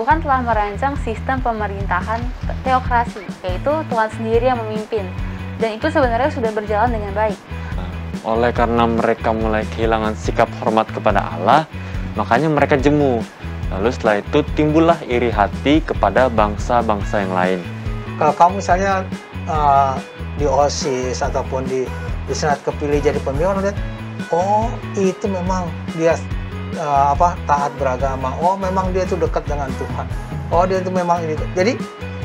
Tuhan telah merancang sistem pemerintahan teokrasi, yaitu Tuhan sendiri yang memimpin. Dan itu sebenarnya sudah berjalan dengan baik. Oleh karena mereka mulai kehilangan sikap hormat kepada Allah, makanya mereka jemu. Lalu setelah itu timbullah iri hati kepada bangsa-bangsa yang lain. Kalau kamu misalnya di OSIS ataupun di Senat kepilih jadi pemimpin, lihat, oh itu memang dia taat beragama. Oh memang dia itu dekat dengan Tuhan. Oh dia itu memang ini. Jadi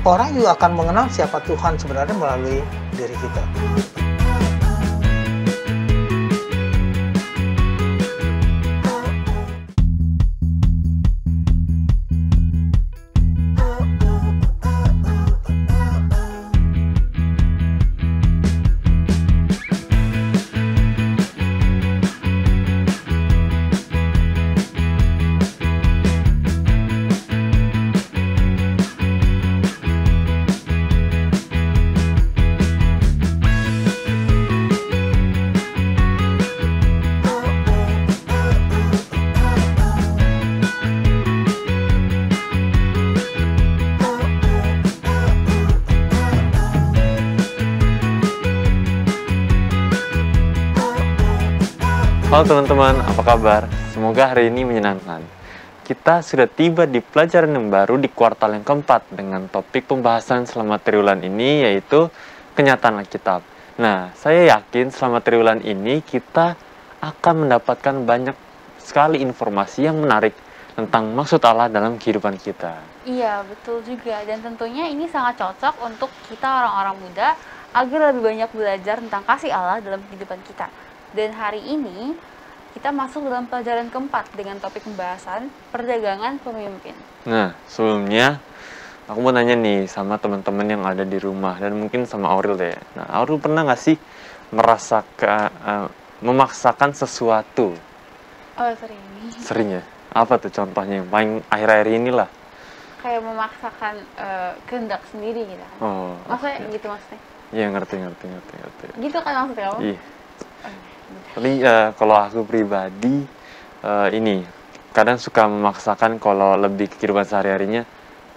orang juga akan mengenal siapa Tuhan sebenarnya melalui diri kita. Halo teman-teman, apa kabar? Semoga hari ini menyenangkan. Kita sudah tiba di pelajaran yang baru di kuartal yang keempat dengan topik pembahasan selama triwulan ini, yaitu kenyataan Alkitab. Nah, saya yakin selama triwulan ini kita akan mendapatkan banyak sekali informasi yang menarik tentang maksud Allah dalam kehidupan kita. Iya, betul juga. Dan tentunya ini sangat cocok untuk kita orang-orang muda agar lebih banyak belajar tentang kasih Allah dalam kehidupan kita. Dan hari ini kita masuk dalam pelajaran keempat dengan topik pembahasan perdagangan pemimpin. Nah, sebelumnya aku mau nanya nih sama teman-teman yang ada di rumah dan mungkin sama Aurel deh. Nah, Aurel pernah nggak sih memaksakan sesuatu? Oh, sering. Sering ya? Apa tuh contohnya yang paling akhir-akhir inilah? Kayak memaksakan kehendak sendiri gitu. Oh, maksudnya gitu maksudnya? Iya, ngerti. Gitu kan maksudnya kamu? Iya. Tapi kalau aku pribadi ini kadang suka memaksakan kalau lebih ke kehidupan sehari-harinya,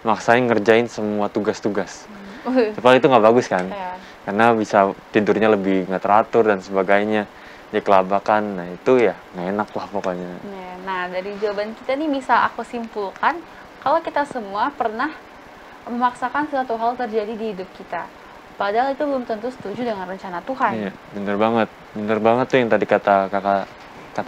maksain ngerjain semua tugas-tugas. Tapi itu nggak bagus kan? Karena bisa tidurnya lebih nggak teratur dan sebagainya, jadi kelabakan. Nah itu ya nggak enak lah pokoknya. Nah dari jawaban kita nih bisa aku simpulkan kalau kita semua pernah memaksakan suatu hal terjadi di hidup kita. Padahal itu belum tentu setuju dengan rencana Tuhan. Iya, bener banget tuh yang tadi kata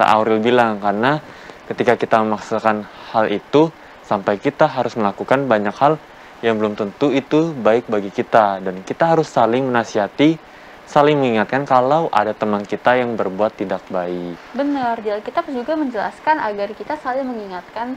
Aurel bilang, karena ketika kita memaksakan hal itu, sampai kita harus melakukan banyak hal yang belum tentu itu baik bagi kita, dan kita harus saling menasihati, saling mengingatkan kalau ada teman kita yang berbuat tidak baik. Benar, jadi kita juga menjelaskan agar kita saling mengingatkan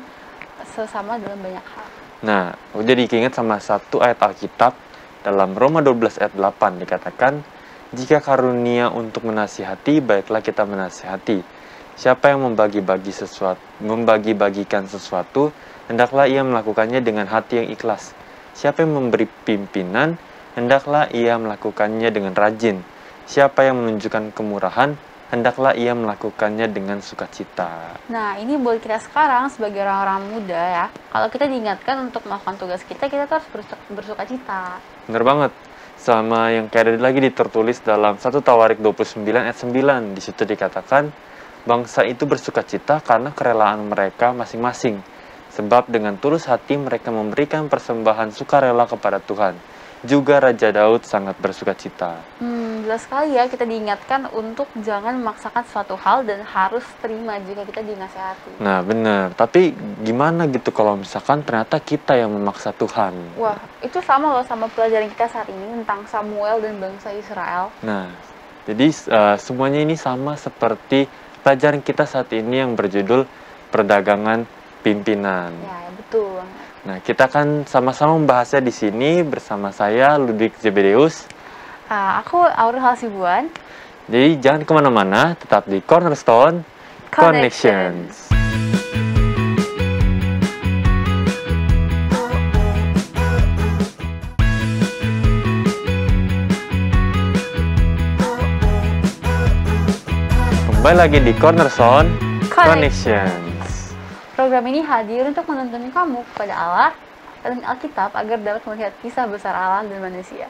sesama dalam banyak hal. Nah, aku jadi keinget sama satu ayat Alkitab. Dalam Roma 12 ayat 8 dikatakan, jika karunia untuk menasihati, baiklah kita menasihati. Siapa yang membagi-bagikan sesuatu, hendaklah ia melakukannya dengan hati yang ikhlas. Siapa yang memberi pimpinan, hendaklah ia melakukannya dengan rajin. Siapa yang menunjukkan kemurahan, hendaklah ia melakukannya dengan sukacita. Nah, ini buat kita sekarang sebagai orang-orang muda ya. Kalau kita diingatkan untuk melakukan tugas kita harus bersukacita. Bener banget. Sama yang kayak ada lagi tertulis dalam 1 Tawarik 29 ayat 9. Di situ dikatakan, bangsa itu bersukacita karena kerelaan mereka masing-masing. Sebab dengan tulus hati mereka memberikan persembahan sukarela kepada Tuhan. Juga Raja Daud sangat bersukacita. Jelas sekali ya, kita diingatkan untuk jangan memaksakan suatu hal dan harus terima jika kita dinasihati. Nah benar, tapi gimana gitu kalau misalkan ternyata kita yang memaksa Tuhan? Wah, itu sama loh sama pelajaran kita saat ini tentang Samuel dan bangsa Israel. Nah, jadi semuanya ini sama seperti pelajaran kita saat ini yang berjudul perdagangan pimpinan. Ya, betul banget. Nah, kita akan sama-sama membahasnya di sini bersama saya, Ludwig Zebedeus. Aku Aurel Hasibuan. Jadi jangan kemana-mana, tetap di Cornerstone Connections. Kembali lagi di Cornerstone Connections. Program ini hadir untuk menuntun kamu kepada Allah dan Alkitab agar dapat melihat kisah besar Allah dan manusia.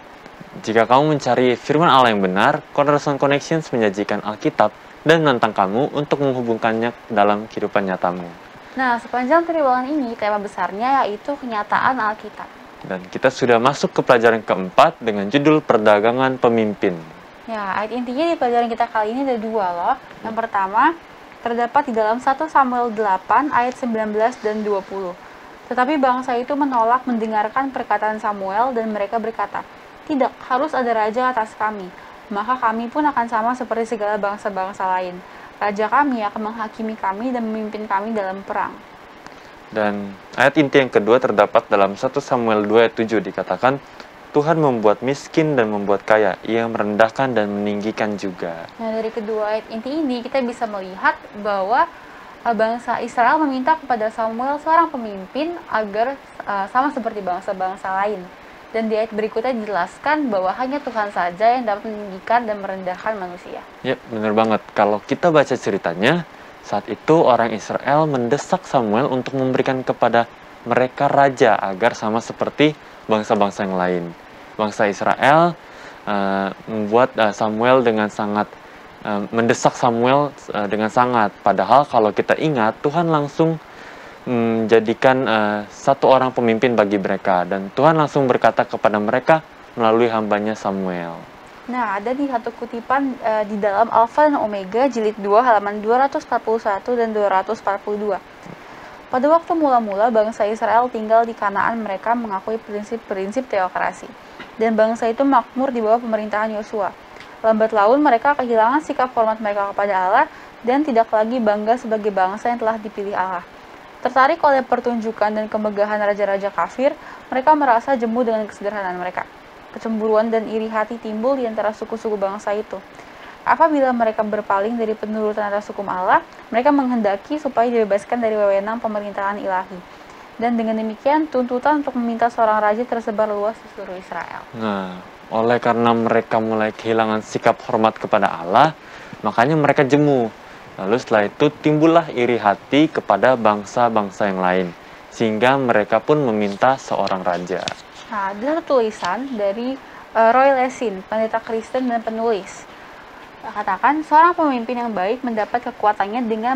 Jika kamu mencari firman Allah yang benar, Cornerstone Connections menyajikan Alkitab dan menantang kamu untuk menghubungkannya dalam kehidupan nyatamu. Nah, sepanjang triwulan ini tema besarnya yaitu kenyataan Alkitab. Dan kita sudah masuk ke pelajaran keempat dengan judul Perdagangan Pemimpin. Ya, ayat intinya di pelajaran kita kali ini ada dua loh. Yang pertama, terdapat di dalam 1 Samuel 8 ayat 19 dan 20. Tetapi bangsa itu menolak mendengarkan perkataan Samuel dan mereka berkata, "Tidak, harus ada raja atas kami. Maka kami pun akan sama seperti segala bangsa-bangsa lain. Raja kami akan menghakimi kami dan memimpin kami dalam perang." Dan ayat inti yang kedua terdapat dalam 1 Samuel 2 ayat 7 dikatakan, Tuhan membuat miskin dan membuat kaya, Ia merendahkan dan meninggikan juga. Nah, dari kedua ayat inti ini kita bisa melihat bahwa bangsa Israel meminta kepada Samuel seorang pemimpin agar sama seperti bangsa-bangsa lain. Dan di ayat berikutnya dijelaskan bahwa hanya Tuhan saja yang dapat meninggikan dan merendahkan manusia. Ya, benar banget. Kalau kita baca ceritanya, saat itu orang Israel mendesak Samuel untuk memberikan kepada mereka raja agar sama seperti bangsa-bangsa yang lain. Bangsa Israel membuat Samuel dengan sangat mendesak Samuel dengan sangat. Padahal kalau kita ingat, Tuhan langsung menjadikan satu orang pemimpin bagi mereka, dan Tuhan langsung berkata kepada mereka melalui hambanya Samuel. Nah, ada di satu kutipan di dalam Alfa dan Omega jilid 2 halaman 241 dan 242. Pada waktu mula-mula bangsa Israel tinggal di Kanaan, mereka mengakui prinsip-prinsip teokrasi, dan bangsa itu makmur di bawah pemerintahan Yosua. Lambat laun mereka kehilangan sikap hormat mereka kepada Allah dan tidak lagi bangga sebagai bangsa yang telah dipilih Allah. Tertarik oleh pertunjukan dan kemegahan raja-raja kafir, mereka merasa jemu dengan kesederhanaan mereka. Kecemburuan dan iri hati timbul di antara suku-suku bangsa itu. Apabila mereka berpaling dari penurutan atas hukum Allah, mereka menghendaki supaya dibebaskan dari wewenang pemerintahan ilahi. Dan dengan demikian, tuntutan untuk meminta seorang raja tersebar luas di seluruh Israel. Nah, oleh karena mereka mulai kehilangan sikap hormat kepada Allah, makanya mereka jemu. Lalu setelah itu timbullah iri hati kepada bangsa-bangsa yang lain, sehingga mereka pun meminta seorang raja. Nah, ada tulisan dari Roy Lessing, pendeta Kristen dan penulis. Katakan, seorang pemimpin yang baik mendapat kekuatannya dengan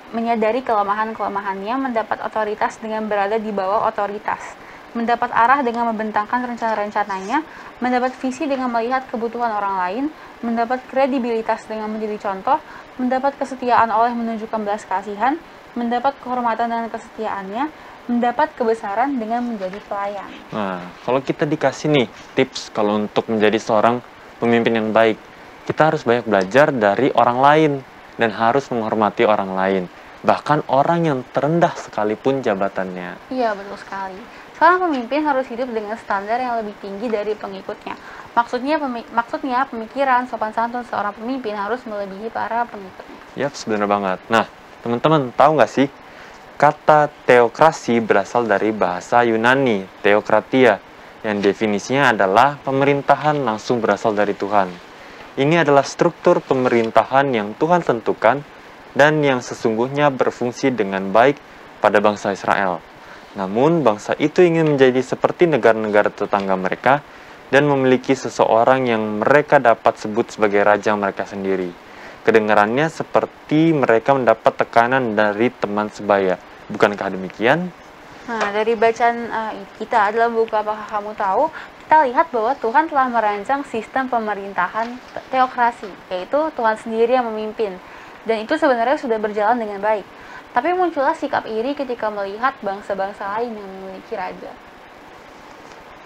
menyadari kelemahan-kelemahannya, mendapat otoritas dengan berada di bawah otoritas, mendapat arah dengan membentangkan rencana-rencananya, mendapat visi dengan melihat kebutuhan orang lain, mendapat kredibilitas dengan menjadi contoh, mendapat kesetiaan oleh menunjukkan belas kasihan, mendapat kehormatan dengan kesetiaannya, mendapat kebesaran dengan menjadi pelayan. Nah, kalau kita dikasih nih tips kalau untuk menjadi seorang pemimpin yang baik, kita harus banyak belajar dari orang lain dan harus menghormati orang lain, bahkan orang yang terendah sekalipun jabatannya. Iya, betul sekali. Seorang pemimpin harus hidup dengan standar yang lebih tinggi dari pengikutnya. Maksudnya pemikiran sopan santun seorang pemimpin harus melebihi para pengikutnya. Yap, sebenarnya banget. Nah, teman-teman tahu nggak sih, kata teokrasi berasal dari bahasa Yunani, teokratia, yang definisinya adalah pemerintahan langsung berasal dari Tuhan. Ini adalah struktur pemerintahan yang Tuhan tentukan dan yang sesungguhnya berfungsi dengan baik pada bangsa Israel. Namun, bangsa itu ingin menjadi seperti negara-negara tetangga mereka dan memiliki seseorang yang mereka dapat sebut sebagai raja mereka sendiri. Kedengarannya seperti mereka mendapat tekanan dari teman sebaya. Bukankah demikian? Nah, dari bacaan kita dalam buku Apakah Kamu Tahu, kita lihat bahwa Tuhan telah merancang sistem pemerintahan teokrasi, yaitu Tuhan sendiri yang memimpin. Dan itu sebenarnya sudah berjalan dengan baik. Tapi muncullah sikap iri ketika melihat bangsa-bangsa lain yang memiliki raja.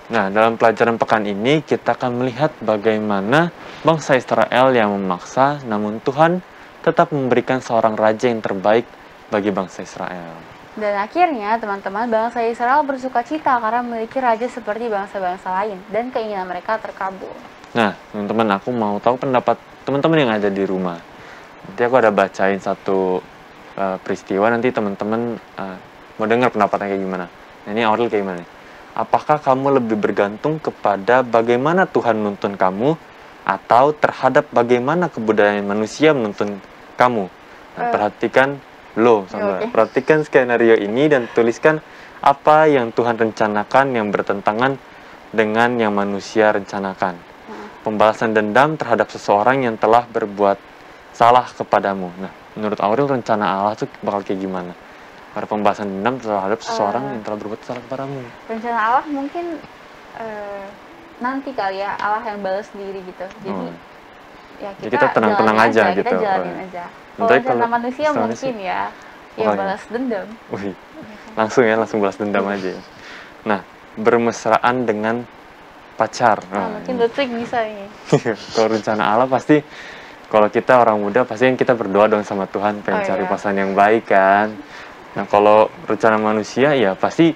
Nah, dalam pelajaran pekan ini kita akan melihat bagaimana bangsa Israel yang memaksa, namun Tuhan tetap memberikan seorang raja yang terbaik bagi bangsa Israel. Dan akhirnya teman-teman, bangsa Israel bersuka cita karena memiliki raja seperti bangsa-bangsa lain dan keinginan mereka terkabul. Nah, teman-teman, aku mau tahu pendapat teman-teman yang ada di rumah. Nanti aku ada bacain satu peristiwa, nanti teman-teman mau dengar pendapatnya kayak gimana. Nah, ini Aurel kayak gimana? Apakah kamu lebih bergantung kepada bagaimana Tuhan menuntun kamu atau terhadap bagaimana kebudayaan manusia menuntun kamu? Nah, perhatikan perhatikan skenario ini dan tuliskan apa yang Tuhan rencanakan yang bertentangan dengan yang manusia rencanakan. Pembalasan dendam terhadap seseorang yang telah berbuat salah kepadamu. Nah, menurut Aurel rencana Allah itu bakal kayak gimana? Ada pembahasan dendam terhadap seseorang yang telah berbuat salah kepadamu. Rencana Allah mungkin nanti kali ya, Allah yang balas sendiri gitu. Jadi ya Jadi kita tenang-tenang aja gitu. Kita jalanin aja. Kalau rencana manusia mungkin ya balas dendam. Wih, langsung balas dendam aja. Nah, bermesraan dengan pacar. Mungkin detik bisa nih. Kalau rencana Allah pasti, kalau kita orang muda pasti kita berdoa dong sama Tuhan pengen cari pasangan yang baik kan. Nah, kalau rencana manusia ya pasti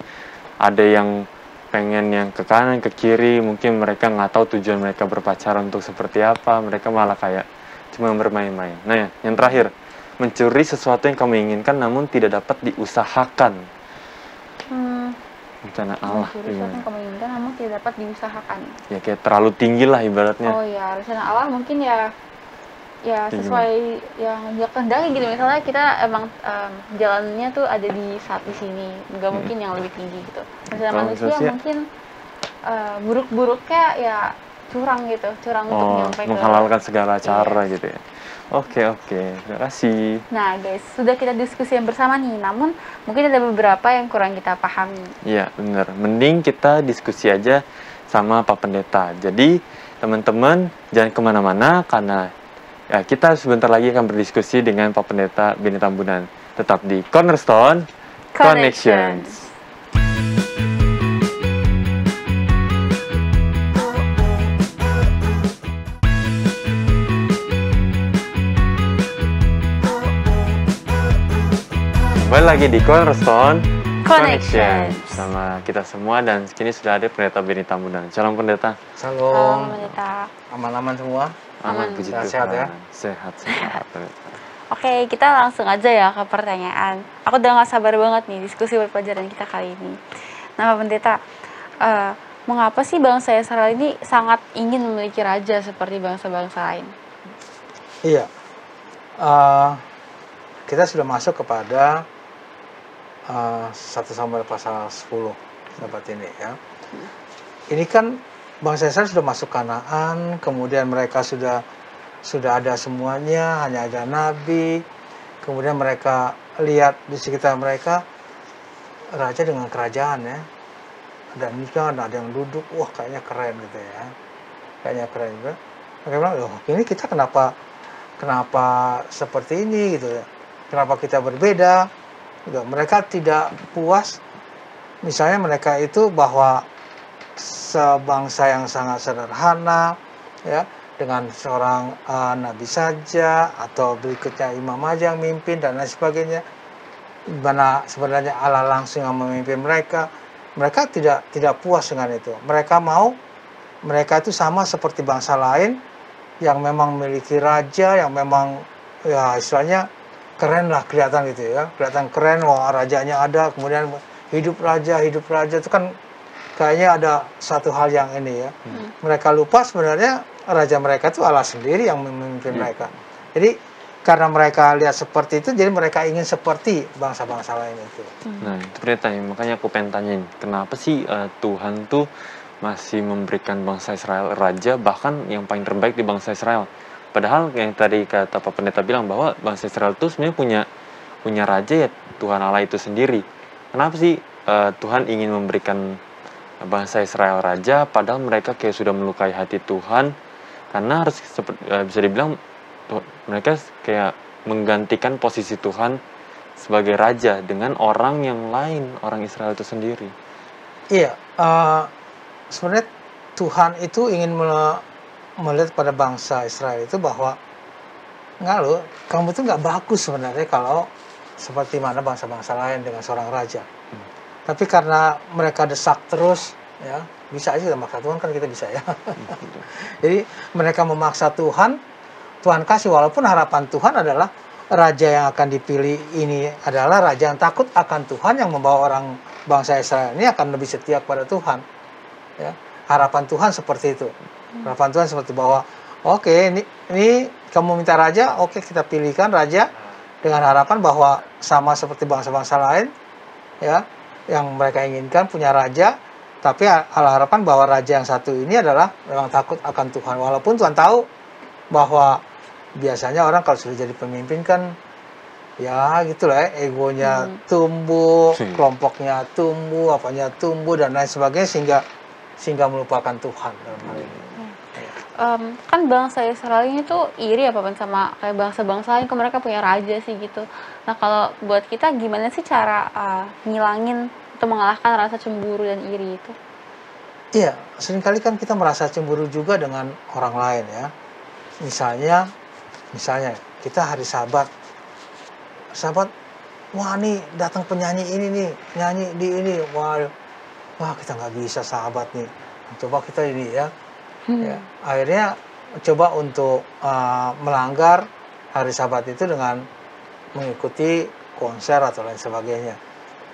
ada yang pengen yang ke kanan, ke kiri, mungkin mereka nggak tahu tujuan mereka berpacaran untuk seperti apa, mereka malah kayak cuma bermain-main. Nah, yang terakhir, mencuri sesuatu yang kamu inginkan namun tidak dapat diusahakan. Rencana Allah mencuri sesuatu yang kamu inginkan namun tidak dapat diusahakan. Ya kayak terlalu tinggi lah ibaratnya. Oh ya, rencana Allah mungkin ya sesuai yang dia kehendaki gitu. Misalnya kita emang jalannya tuh ada di sini, nggak mungkin yang lebih tinggi gitu. Rencana manusia mungkin buruk-buruknya ya curang untuk nyampe menghalalkan segala cara gitu ya. Oke, terima kasih. Nah guys, sudah kita diskusi yang bersama nih, namun mungkin ada beberapa yang kurang kita pahami. Iya benar, mending kita diskusi aja sama Pak Pendeta. Jadi teman-teman jangan kemana-mana karena ya, kita sebentar lagi akan berdiskusi dengan Pak Pendeta Beni Tambunan. Tetap di Cornerstone Connections. Kembali lagi di Cornerstone Connections sama kita semua, dan kini sudah ada Pendeta Beni Tambunan. Shalom Pendeta. Shalom. Pendeta. Aman-aman semua? Aman, puji Tuhan. Sehat ya? Sehat. Oke, kita langsung aja ya ke pertanyaan. Aku udah gak sabar banget nih diskusi pelajaran kita kali ini. Nah, Pak Pendeta, mengapa sih bangsa Israel ini sangat ingin memiliki raja seperti bangsa-bangsa lain? Iya, kita sudah masuk kepada 1 Samuel pasal 10 sahabat ini ya. Ini kan bangsa Israel sudah masuk Kanaan, kemudian mereka sudah ada semuanya, hanya ada nabi. Kemudian mereka lihat di sekitar mereka raja dengan kerajaan ya. Ada nikah, ada yang duduk, wah kayaknya keren gitu ya. Kayaknya keren juga. Mereka bilang, loh ini kita kenapa seperti ini gitu ya. Kenapa kita berbeda? Gitu. Mereka tidak puas, misalnya mereka itu bahwa sebangsa yang sangat sederhana, ya, dengan seorang nabi saja atau berikutnya imam aja yang mimpin dan lain sebagainya. Mana sebenarnya Allah langsung yang memimpin mereka. Mereka tidak puas dengan itu. Mereka itu sama seperti bangsa lain yang memang memiliki raja, yang memang ya istilahnya keren lah, kelihatan gitu ya, kelihatan keren, wah rajanya ada, kemudian hidup raja itu kan kayaknya ada satu hal yang ini ya. Mereka lupa sebenarnya raja mereka itu Allah sendiri yang memimpin mereka. Jadi karena mereka lihat seperti itu, jadi mereka ingin seperti bangsa-bangsa lain itu. Nah itu beritanya, makanya aku pengen tanyain, kenapa sih Tuhan tuh masih memberikan bangsa Israel raja, bahkan yang paling terbaik di bangsa Israel? Padahal yang tadi kata Pak Pendeta bilang bahwa bangsa Israel itu sebenarnya punya raja ya, Tuhan Allah itu sendiri. Kenapa sih Tuhan ingin memberikan bangsa Israel raja, padahal mereka kayak sudah melukai hati Tuhan? Karena harus bisa dibilang mereka kayak menggantikan posisi Tuhan sebagai raja dengan orang yang lain, orang Israel itu sendiri. Iya, sebenarnya Tuhan itu ingin melihat pada bangsa Israel itu bahwa enggak loh, kamu tuh nggak bagus sebenarnya kalau seperti mana bangsa-bangsa lain dengan seorang raja. Tapi karena mereka desak terus, ya bisa aja kita maksa Tuhan, kan kita bisa ya. Jadi mereka memaksa Tuhan kasih, walaupun harapan Tuhan adalah raja yang akan dipilih ini adalah raja yang takut akan Tuhan, yang membawa orang bangsa Israel ini akan lebih setia kepada Tuhan. Ya, harapan Tuhan seperti itu. Harapan Tuhan seperti bahwa oke, ini kamu minta raja, oke kita pilihkan raja dengan harapan bahwa sama seperti bangsa-bangsa lain, ya. yang mereka inginkan, punya raja, tapi ala harapan bahwa raja yang satu ini adalah memang takut akan Tuhan. Walaupun Tuhan tahu bahwa biasanya orang kalau sudah jadi pemimpin kan ya gitulah ya, egonya tumbuh, kelompoknya tumbuh, apanya tumbuh dan lain sebagainya sehingga melupakan Tuhan dalam hal ini. Kan bangsa Israel ini tuh iri apa sama kayak bangsa-bangsa lain, mereka punya raja sih gitu. Nah kalau buat kita gimana sih cara ngilangin atau mengalahkan rasa cemburu dan iri itu? Iya, seringkali kan kita merasa cemburu juga dengan orang lain ya. Misalnya kita hari Sabat, wah nih datang penyanyi ini nih, nyanyi di ini, wah kita nggak bisa Sabat nih, coba kita ini ya. Ya, akhirnya coba untuk melanggar hari Sabat itu dengan mengikuti konser atau lain sebagainya.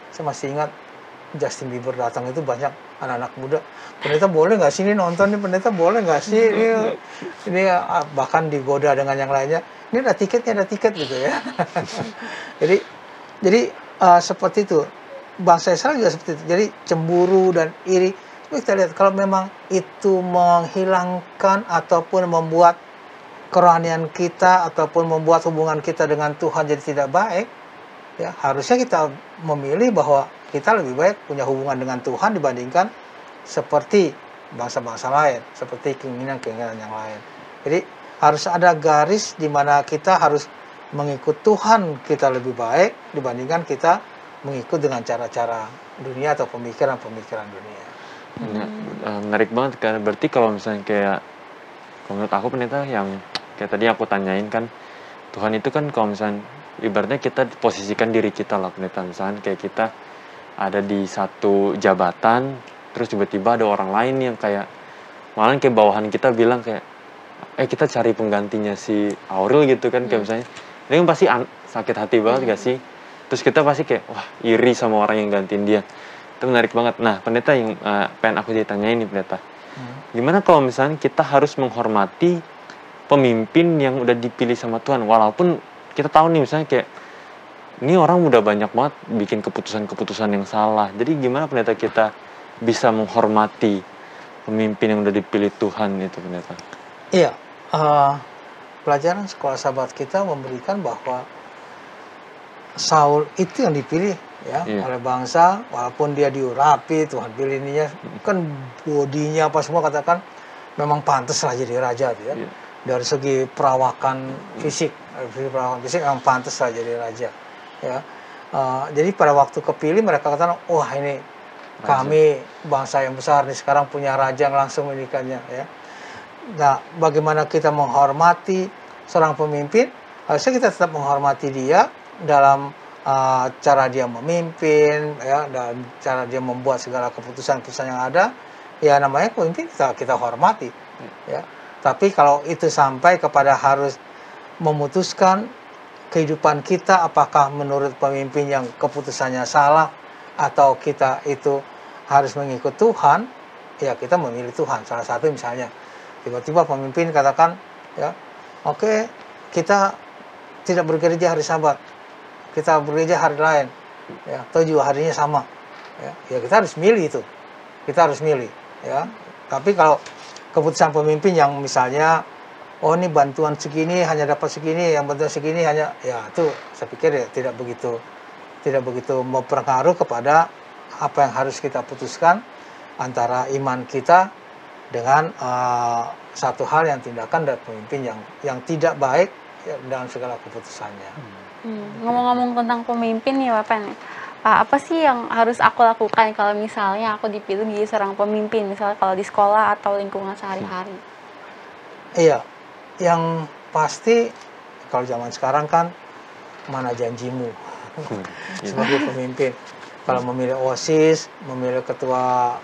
Saya masih ingat Justin Bieber datang itu banyak anak-anak muda. Pendeta boleh nggak sih ini nonton nih? Pendeta boleh nggak sih ini bahkan digoda dengan yang lainnya. Ini ada tiket gitu ya. jadi seperti itu. Bangsa Israel juga seperti itu. Jadi cemburu dan iri. Kita lihat kalau memang itu menghilangkan ataupun membuat kerohanian kita ataupun membuat hubungan kita dengan Tuhan jadi tidak baik, ya harusnya kita memilih bahwa kita lebih baik punya hubungan dengan Tuhan dibandingkan seperti bangsa-bangsa lain, seperti keinginan-keinginan yang lain. Jadi harus ada garis di mana kita harus mengikut Tuhan kita lebih baik dibandingkan kita mengikut dengan cara-cara dunia atau pemikiran-pemikiran dunia. Menarik banget kan. Berarti kalau misalnya kayak menurut aku pendeta yang kayak tadi aku tanyain kan, Tuhan itu kan kalau misalnya ibaratnya kita posisikan diri kita lah pendeta, misalnya kayak kita ada di satu jabatan terus tiba-tiba ada orang lain yang kayak malah kayak bawahan kita bilang kayak kita cari penggantinya si Aurel gitu kan, kayak misalnya ini kan pasti sakit hati banget gak sih, terus kita pasti kayak wah iri sama orang yang gantiin dia. Itu menarik banget. Nah pendeta yang pengen aku ditanyain nih pendeta, gimana kalau misalnya kita harus menghormati pemimpin yang udah dipilih sama Tuhan, walaupun kita tahu nih misalnya kayak ini orang udah banyak banget bikin keputusan-keputusan yang salah. Jadi gimana pendeta kita bisa menghormati pemimpin yang udah dipilih Tuhan itu pendeta? Iya, pelajaran sekolah Sabat kita memberikan bahwa Saul itu yang dipilih ya oleh bangsa, walaupun dia diurapi, Tuhan pilih ininya, kan bodinya apa semua katakan memang pantas lah jadi raja tuh ya. Dari segi perawakan fisik memang pantas lah jadi raja ya. Jadi pada waktu kepilih mereka katakan wah ini kami bangsa yang besar nih sekarang punya raja yang langsung menikahnya ya. Nah bagaimana kita menghormati seorang pemimpin, harusnya kita tetap menghormati dia dalam cara dia memimpin ya, dan cara dia membuat segala keputusan-keputusan yang ada ya, namanya pemimpin kita hormati ya. Tapi kalau itu sampai kepada harus memutuskan kehidupan kita apakah menurut pemimpin yang keputusannya salah atau kita itu harus mengikut Tuhan, ya kita memilih Tuhan. Salah satu misalnya tiba-tiba pemimpin katakan ya oke, kita tidak bergereja hari Sabat, kita bergereja hari lain ya, atau juga harinya sama ya kita harus milih itu, kita harus milih ya. Tapi kalau keputusan pemimpin yang misalnya oh ini bantuan segini hanya dapat segini, yang bantuan segini hanya ya, itu saya pikir ya tidak begitu mempengaruhi kepada apa yang harus kita putuskan antara iman kita dengan satu hal yang tindakan dari pemimpin yang tidak baik ya, dalam segala keputusannya. Ngomong-ngomong tentang pemimpin nih Bapak nih, apa sih yang harus aku lakukan kalau misalnya aku dipilih jadi seorang pemimpin, misalnya kalau di sekolah atau lingkungan sehari-hari? Iya, yang pasti kalau zaman sekarang kan mana janjimu sebagai pemimpin. Kalau memilih OSIS, memilih ketua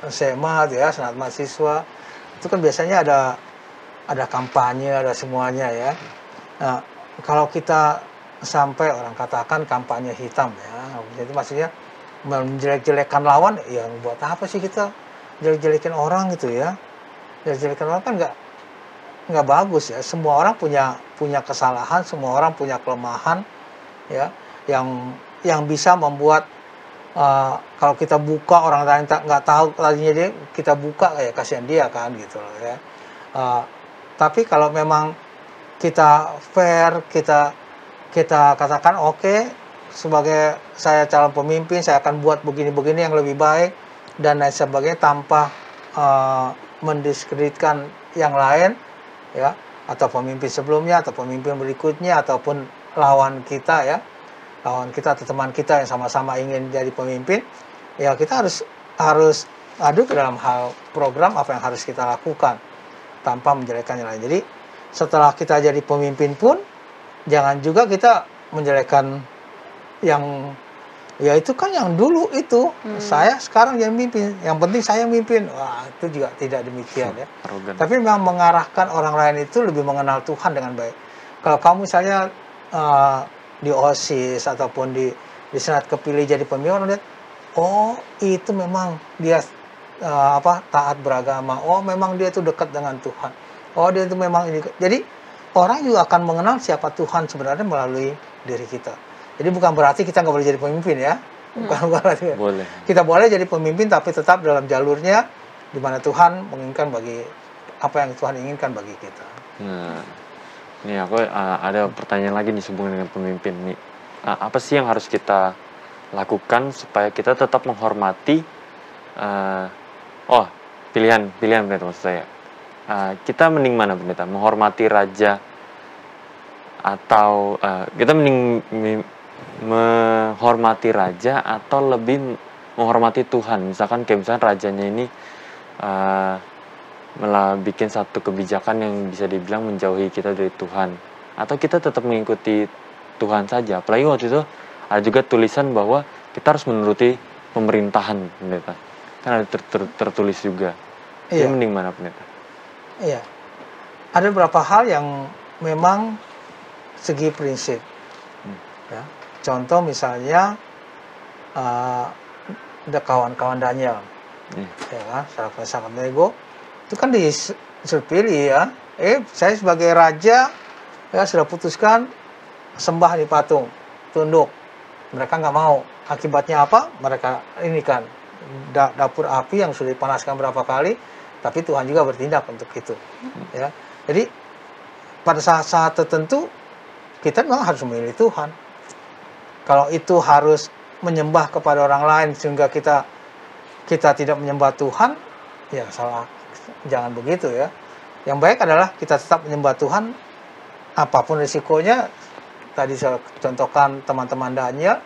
SMA ya, senat mahasiswa, itu kan biasanya ada kampanye, ada semuanya ya. Nah, kalau kita sampai orang katakan kampanye hitam ya, jadi maksudnya menjelek-jelekan lawan, ya buat apa sih kita jelek-jelekin orang gitu ya? Jelek-jelekan orang kan nggak bagus ya. Semua orang punya kesalahan, semua orang punya kelemahan ya, yang bisa membuat kalau kita buka orang lain nggak tahu tadinya dia, kita buka kayak kasihan dia kan gitu loh ya. Tapi kalau memang kita fair, kita katakan oke, sebagai saya calon pemimpin saya akan buat begini-begini yang lebih baik dan lain sebagainya tanpa mendiskreditkan yang lain ya, atau pemimpin sebelumnya atau pemimpin berikutnya ataupun lawan kita ya, lawan kita atau teman kita yang sama-sama ingin jadi pemimpin, ya kita harus adu ke dalam hal program apa yang harus kita lakukan tanpa menjelekkan yang lain. Jadi setelah kita jadi pemimpin pun jangan juga kita menjelekkan yang ya itu kan yang dulu itu saya sekarang yang mimpin, yang penting saya mimpin. Wah, itu juga tidak demikian ya. Tapi memang mengarahkan orang lain itu lebih mengenal Tuhan dengan baik. Kalau kamu misalnya di OSIS ataupun di senat kepilih jadi pemimpin, lihat, oh itu memang dia taat beragama, oh memang dia itu dekat dengan Tuhan, oh dia itu memang ini. Jadi orang juga akan mengenal siapa Tuhan sebenarnya melalui diri kita. Jadi bukan berarti kita nggak boleh jadi pemimpin ya, bukan berarti. Boleh. Kita boleh jadi pemimpin tapi tetap dalam jalurnya di mana Tuhan menginginkan bagi apa yang Tuhan inginkan bagi kita. Nah, ini aku ada pertanyaan lagi nih sehubungan dengan pemimpin nih. Apa sih yang harus kita lakukan supaya kita tetap menghormati pilihan pendeta maksud saya. Kita mending mana pendeta? Menghormati raja atau kita mending menghormati raja atau lebih menghormati Tuhan? Misalkan kayak misalkan rajanya ini malah bikin satu kebijakan yang bisa dibilang menjauhi kita dari Tuhan, atau kita tetap mengikuti Tuhan saja. Apalagi waktu itu ada juga tulisan bahwa kita harus menuruti pemerintahan pendeta, kan ada tertulis juga. Iya. Mending mana pendeta? Iya, ada beberapa hal yang memang segi prinsip ya. Contoh misalnya ada kawan-kawan Daniel ya kan, sahabat nego itu kan dipilih ya, saya sebagai raja ya sudah putuskan sembah di patung, tunduk. Mereka nggak mau. Akibatnya apa? Mereka ini kan dapur api yang sudah dipanaskan berapa kali, tapi Tuhan juga bertindak untuk itu. Ya, jadi pada saat-saat tertentu kita memang harus memilih Tuhan. Kalau itu harus menyembah kepada orang lain sehingga kita tidak menyembah Tuhan, ya salah. Jangan begitu ya. Yang baik adalah kita tetap menyembah Tuhan apapun risikonya. Tadi saya contohkan teman-teman Daniel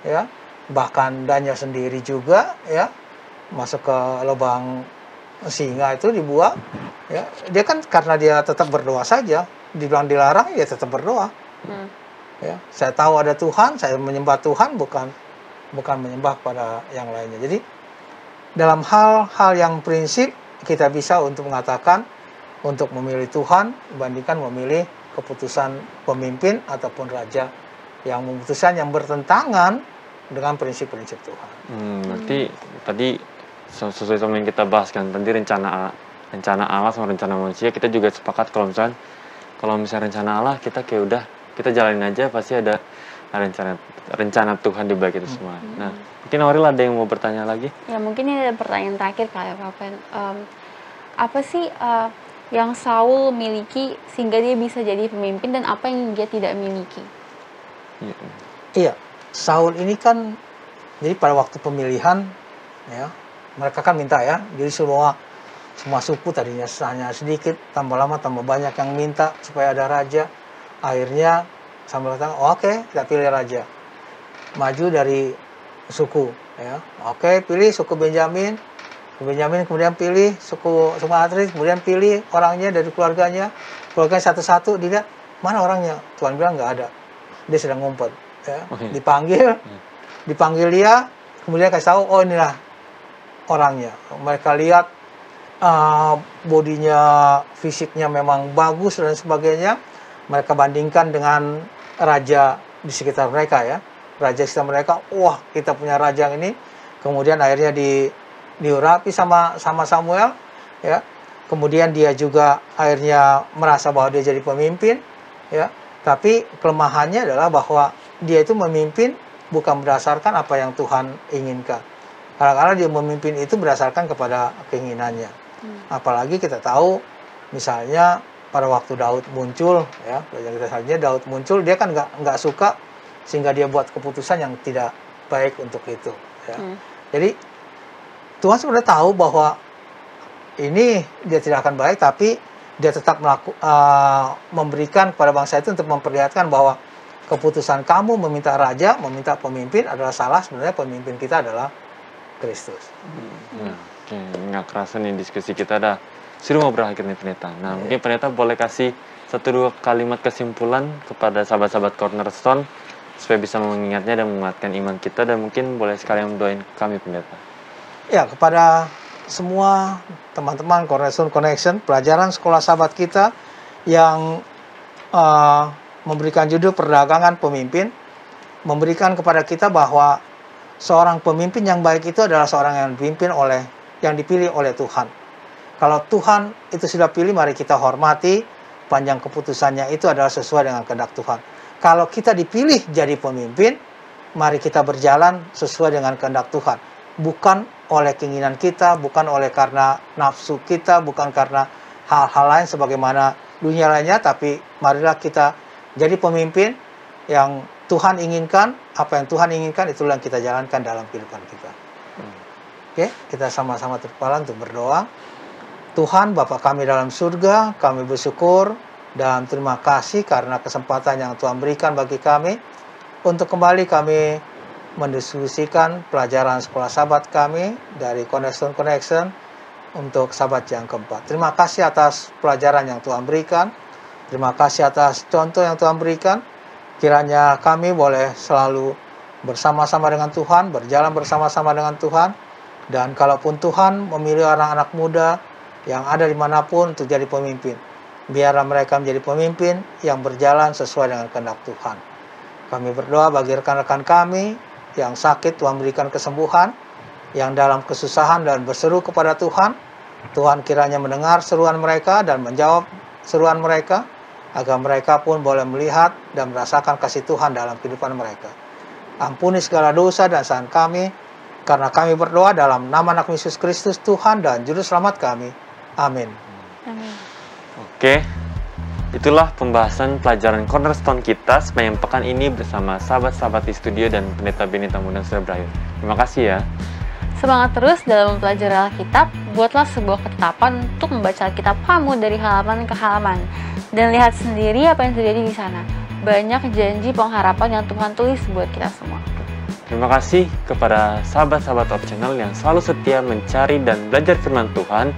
ya, bahkan Daniel sendiri juga ya masuk ke lubang singa itu dibuang ya. Dia kan karena dia tetap berdoa saja, dibilang dilarang ya tetap berdoa. Ya, saya tahu ada Tuhan, saya menyembah Tuhan, bukan menyembah pada yang lainnya. Jadi dalam hal-hal yang prinsip kita bisa untuk mengatakan untuk memilih Tuhan dibandingkan memilih keputusan pemimpin ataupun raja yang memutuskan yang bertentangan dengan prinsip-prinsip Tuhan. Berarti tadi sesuai sama yang kita bahas kan, tadi rencana Allah sama rencana manusia, kita juga sepakat kalau misalnya rencana Allah kita kayak udah kita jalanin aja, pasti ada rencana Tuhan di balik itu semua. Nah, mungkin Aurel ada yang mau bertanya lagi? Ya, mungkin ini ada pertanyaan terakhir kali ya, Pak Pen. Apa sih yang Saul miliki sehingga dia bisa jadi pemimpin dan apa yang dia tidak miliki? Iya, Saul ini kan jadi pada waktu pemilihan ya, mereka kan minta ya, jadi semua suku tadinya hanya sedikit, tambah lama tambah banyak yang minta supaya ada raja. Akhirnya Samuel katakan, oke, kita pilih raja. Maju dari suku ya. Oke, pilih suku Benjamin. Kemudian pilih suku Atris, kemudian pilih orangnya dari keluarganya satu-satu, dilihat mana orangnya. Tuhan bilang nggak ada, dia sedang ngumpet ya. Dipanggil dia, kemudian kasih tahu, oh inilah orangnya. Mereka lihat bodinya, fisiknya memang bagus dan sebagainya. Mereka bandingkan dengan raja di sekitar mereka ya. Raja di sekitar mereka, wah kita punya raja yang ini. Kemudian akhirnya diurapi sama Samuel ya. Kemudian dia juga akhirnya merasa bahwa dia jadi pemimpin ya. Tapi kelemahannya adalah bahwa dia itu memimpin bukan berdasarkan apa yang Tuhan inginkan. Kadang-kadang dia memimpin itu berdasarkan kepada keinginannya. Apalagi kita tahu, misalnya pada waktu Daud muncul, ya, kita saja Daud muncul, dia kan nggak suka, sehingga dia buat keputusan yang tidak baik untuk itu. Ya. Jadi Tuhan sebenarnya tahu bahwa ini dia tidak akan baik, tapi dia tetap memberikan kepada bangsa itu untuk memperlihatkan bahwa keputusan kamu meminta raja, meminta pemimpin adalah salah. Sebenarnya pemimpin kita adalah Kristus. Oke, nggak kerasa nih diskusi kita sudah mau berakhir nih Pendeta. Nah, mungkin Pendeta boleh kasih 1-2 kalimat kesimpulan kepada sahabat-sahabat Cornerstone supaya bisa mengingatnya dan menguatkan iman kita, dan mungkin boleh sekalian doain kami Pendeta. Ya, kepada semua teman-teman Cornerstone Connection, pelajaran sekolah sahabat kita yang memberikan judul perdagangan pemimpin, memberikan kepada kita bahwa seorang pemimpin yang baik itu adalah seorang yang dipilih oleh Tuhan. Kalau Tuhan itu sudah pilih, mari kita hormati, panjang keputusannya itu adalah sesuai dengan kehendak Tuhan. Kalau kita dipilih jadi pemimpin, mari kita berjalan sesuai dengan kehendak Tuhan. Bukan oleh keinginan kita, bukan oleh karena nafsu kita, bukan karena hal-hal lain sebagaimana dunia lainnya, tapi marilah kita jadi pemimpin yang Tuhan inginkan. Apa yang Tuhan inginkan itulah yang kita jalankan dalam kehidupan kita. Oke, kita sama-sama terkepala untuk berdoa. Tuhan, Bapa kami dalam surga, kami bersyukur dan terima kasih karena kesempatan yang Tuhan berikan bagi kami untuk kembali kami mendiskusikan pelajaran sekolah sahabat kami dari Cornerstone Connection untuk sahabat yang keempat. Terima kasih atas pelajaran yang Tuhan berikan. Terima kasih atas contoh yang Tuhan berikan. Kiranya kami boleh selalu bersama-sama dengan Tuhan, berjalan bersama-sama dengan Tuhan. Dan kalaupun Tuhan memilih anak-anak muda yang ada dimanapun untuk jadi pemimpin, biarlah mereka menjadi pemimpin yang berjalan sesuai dengan kehendak Tuhan. Kami berdoa bagi rekan-rekan kami yang sakit, Tuhan berikan kesembuhan, yang dalam kesusahan dan berseru kepada Tuhan, Tuhan kiranya mendengar seruan mereka dan menjawab seruan mereka, agar mereka pun boleh melihat dan merasakan kasih Tuhan dalam kehidupan mereka. Ampuni segala dosa dan kesalahan kami, karena kami berdoa dalam nama anak Yesus Kristus, Tuhan dan Juru Selamat kami. Amin. Amin. Oke, itulah pembahasan pelajaran Cornerstone kita sepanjang pekan ini bersama sahabat-sahabat di studio dan Pendeta Benny Tambunan sudah berakhir. Terima kasih ya. Semangat terus dalam mempelajari Alkitab, buatlah sebuah ketetapan untuk membaca Alkitab kamu dari halaman ke halaman. Dan lihat sendiri apa yang terjadi di sana. Banyak janji pengharapan yang Tuhan tulis buat kita semua. Terima kasih kepada sahabat-sahabat Op Channel yang selalu setia mencari dan belajar firman Tuhan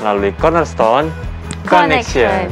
melalui Cornerstone Connection.